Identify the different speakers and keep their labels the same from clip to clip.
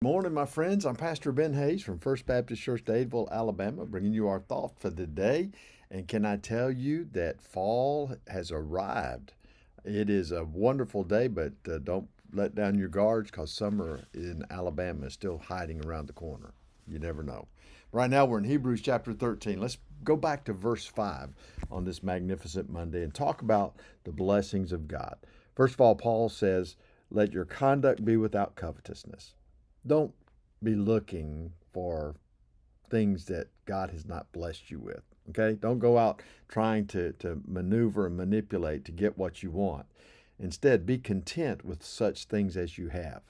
Speaker 1: Morning, my friends. I'm Pastor Ben Hayes from First Baptist Church, Dadeville, Alabama, bringing you our thought for the day. And can I tell you that fall has arrived? It is a wonderful day, but don't let down your guards because summer in Alabama is still hiding around the corner. You never know. Right now, we're in Hebrews chapter 13. Let's go back to verse 5 on this magnificent Monday and talk about the blessings of God. First of all, Paul says, "Let your conduct be without covetousness." Don't be looking for things that God has not blessed you with. Okay? Don't go out trying to maneuver and manipulate to get what you want. Instead, be content with such things as you have.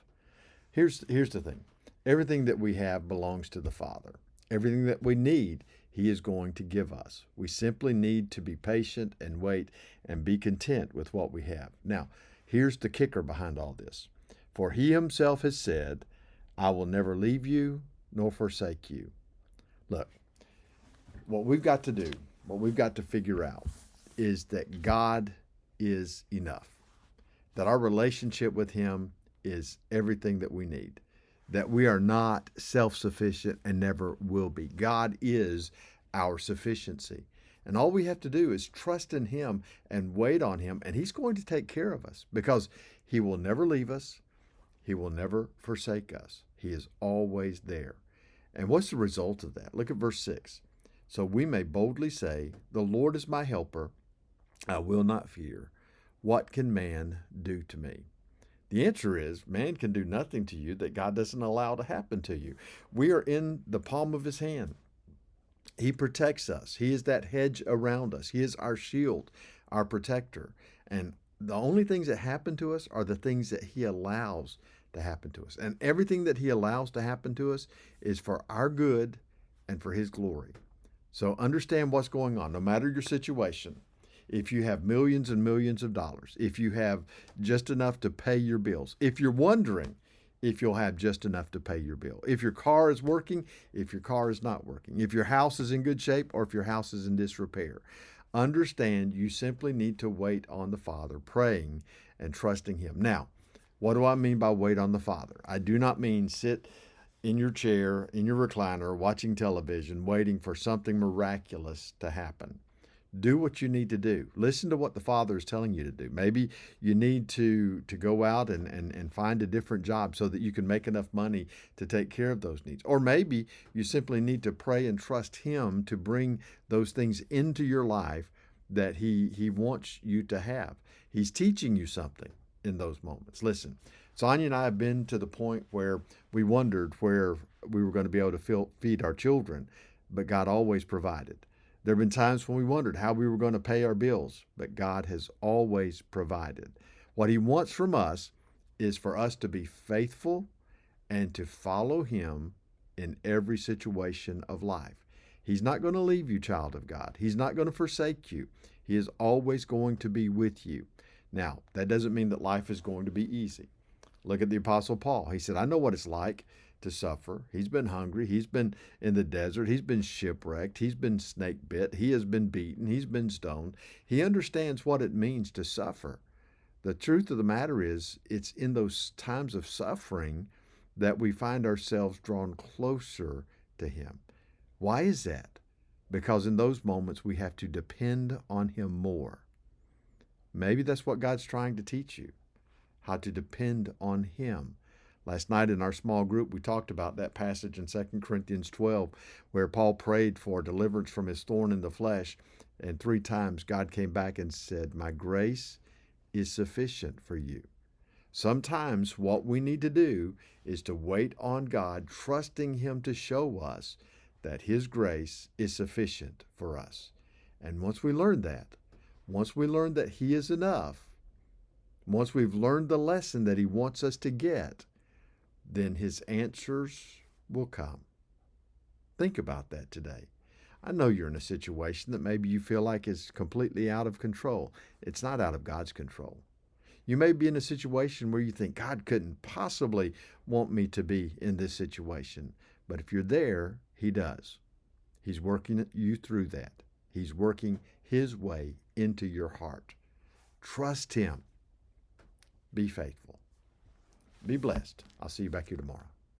Speaker 1: Here's the thing. Everything that we have belongs to the Father. Everything that we need, He is going to give us. We simply need to be patient and wait and be content with what we have. Now, here's the kicker behind all this. For He Himself has said, "I will never leave you nor forsake you." Look, what we've got to do, what we've got to figure out is that God is enough, that our relationship with Him is everything that we need, that we are not self-sufficient and never will be. God is our sufficiency. And all we have to do is trust in Him and wait on Him, and He's going to take care of us because He will never leave us. He will never forsake us. He is always there. And what's the result of that? Look at verse 6. "So we may boldly say, 'The Lord is my helper. I will not fear. What can man do to me?'" The answer is man can do nothing to you that God doesn't allow to happen to you. We are in the palm of His hand. He protects us. He is that hedge around us. He is our shield, our protector. And the only things that happen to us are the things that He allows to happen to us. And everything that He allows to happen to us is for our good and for His glory. So understand what's going on, no matter your situation. If you have millions and millions of dollars, if you have just enough to pay your bills, if you're wondering if you'll have just enough to pay your bill, if your car is working, if your car is not working, if your house is in good shape, or if your house is in disrepair, understand you simply need to wait on the Father, praying and trusting Him. Now, what do I mean by wait on the Father? I do not mean sit in your chair, in your recliner, watching television, waiting for something miraculous to happen. Do what you need to do. Listen to what the Father is telling you to do. Maybe you need to go out and find a different job so that you can make enough money to take care of those needs. Or maybe you simply need to pray and trust Him to bring those things into your life that He wants you to have. He's teaching you something in those moments. Listen, Sonia and I have been to the point where we wondered where we were going to be able to feed our children, but God always provided. There have been times when we wondered how we were going to pay our bills, but God has always provided. What He wants from us is for us to be faithful and to follow Him in every situation of life. He's not going to leave you, child of God. He's not going to forsake you. He is always going to be with you. Now, that doesn't mean that life is going to be easy. Look at the Apostle Paul. He said, "I know what it's like to suffer." He's been hungry. He's been in the desert. He's been shipwrecked. He's been snake bit. He has been beaten. He's been stoned. He understands what it means to suffer. The truth of the matter is, it's in those times of suffering that we find ourselves drawn closer to Him. Why is that? Because in those moments we have to depend on Him more. Maybe that's what God's trying to teach you, how to depend on Him. Last night in our small group, we talked about that passage in 2 Corinthians 12, where Paul prayed for deliverance from his thorn in the flesh, and 3 times God came back and said, "My grace is sufficient for you." Sometimes what we need to do is to wait on God, trusting Him to show us that His grace is sufficient for us. And once we learn that, once we learn that He is enough, once we've learned the lesson that He wants us to get, then His answers will come. Think about that today. I know you're in a situation that maybe you feel like is completely out of control. It's not out of God's control. You may be in a situation where you think God couldn't possibly want me to be in this situation. But if you're there, He does. He's working you through that. He's working His way into your heart. Trust Him. Be faithful. Be blessed. I'll see you back here tomorrow.